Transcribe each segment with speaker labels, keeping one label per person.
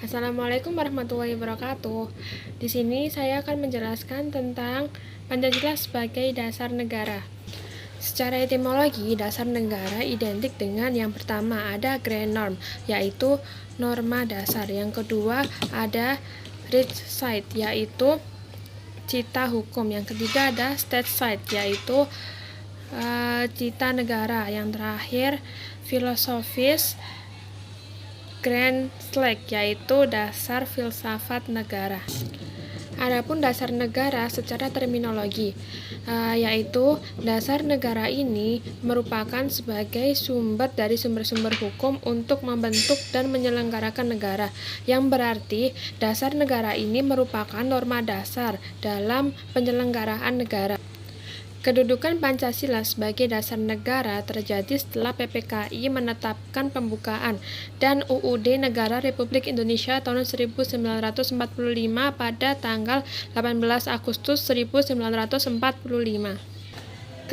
Speaker 1: Assalamualaikum warahmatullahi wabarakatuh. Di sini saya akan menjelaskan tentang Pancasila sebagai dasar negara. Secara etimologi, dasar negara identik dengan yang pertama ada grand norm, yaitu norma dasar. Yang kedua ada rich side, yaitu cita hukum. Yang ketiga ada state side, yaitu cita negara. Yang terakhir filosofis grand slag, yaitu dasar filsafat negara. Adapun dasar negara secara terminologi, yaitu dasar negara ini merupakan sebagai sumber dari sumber-sumber hukum untuk membentuk dan menyelenggarakan negara, yang berarti dasar negara ini merupakan norma dasar dalam penyelenggaraan negara. Kedudukan Pancasila sebagai dasar negara terjadi setelah PPKI menetapkan pembukaan dan UUD Negara Republik Indonesia tahun 1945 pada tanggal 18 Agustus 1945.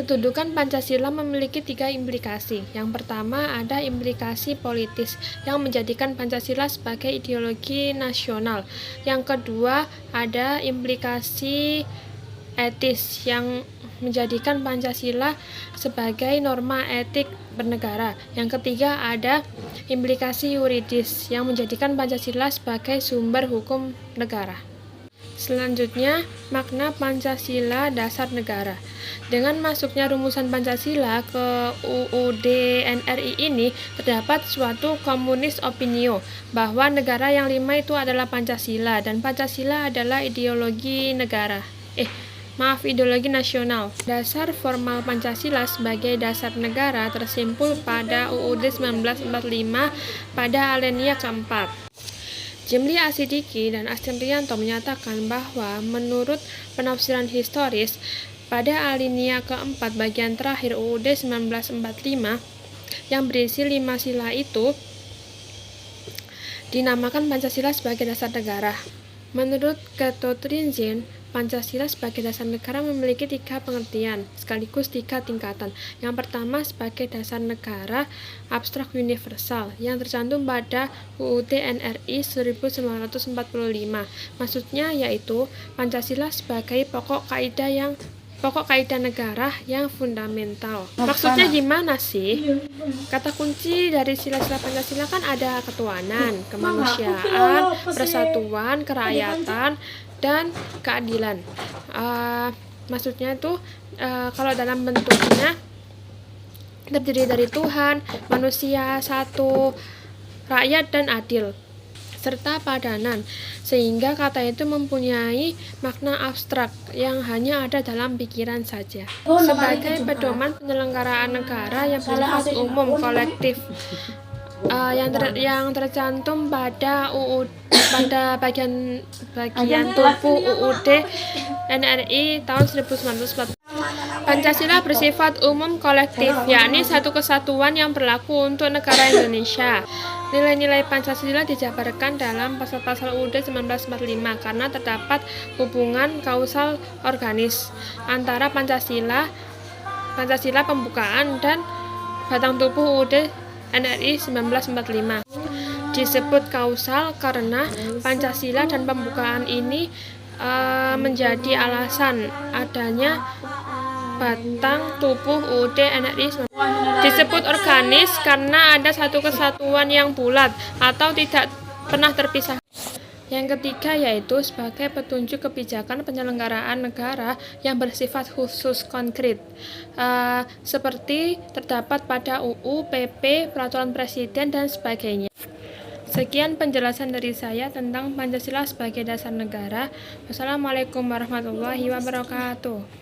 Speaker 1: Kedudukan Pancasila memiliki 3 implikasi. Yang pertama ada implikasi politis yang menjadikan Pancasila sebagai ideologi nasional. Yang kedua ada implikasi etis yang menjadikan Pancasila sebagai norma etik bernegara. Yang ketiga ada implikasi yuridis yang menjadikan Pancasila sebagai sumber hukum negara. Selanjutnya, makna Pancasila dasar negara. Dengan masuknya rumusan Pancasila ke UUD NRI ini, terdapat suatu komunis opinio bahwa negara yang 5 itu adalah Pancasila, dan Pancasila adalah ideologi negara. Ideologi nasional. Dasar formal Pancasila sebagai dasar negara tersimpul pada UUD 1945 pada alinea keempat. Jimli Asidiki dan Astin Rianto menyatakan bahwa menurut penafsiran historis, pada alinea keempat bagian terakhir UUD 1945 yang berisi 5 sila itu dinamakan Pancasila sebagai dasar negara. Menurut Cato Trinzin, Pancasila sebagai dasar negara memiliki 3 pengertian, sekaligus 3 tingkatan. Yang pertama sebagai dasar negara abstrak universal, yang tercantum pada UUD NRI 1945. Maksudnya yaitu Pancasila sebagai pokok kaidah negara yang fundamental. Maksudnya gimana sih? Kata kunci dari sila-sila Pancasila kan ada ketuhanan, kemanusiaan, persatuan, kerakyatan, dan keadilan. Maksudnya itu kalau dalam bentuknya terdiri dari Tuhan, manusia satu, rakyat dan adil, serta padanan, sehingga kata itu mempunyai makna abstrak yang hanya ada dalam pikiran saja. Sebagai pedoman penyelenggaraan negara yang bersifat umum kolektif, yang tercantum pada bagian tubuh UUD NRI tahun 1945. Pancasila bersifat umum kolektif, yakni satu kesatuan yang berlaku untuk negara Indonesia. Nilai-nilai Pancasila dijabarkan dalam pasal-pasal UUD 1945 karena terdapat hubungan kausal organis antara Pancasila pembukaan dan batang tubuh UUD NRI 1945. Disebut kausal karena Pancasila dan pembukaan ini menjadi alasan adanya batang tubuh UUD NRI. Disebut organis karena ada satu kesatuan yang bulat atau tidak pernah terpisah. Yang ketiga yaitu sebagai petunjuk kebijakan penyelenggaraan negara yang bersifat khusus konkret, seperti terdapat pada UU, PP, Peraturan Presiden, dan sebagainya. Sekian penjelasan dari saya tentang Pancasila sebagai dasar negara. Wassalamualaikum warahmatullahi wabarakatuh.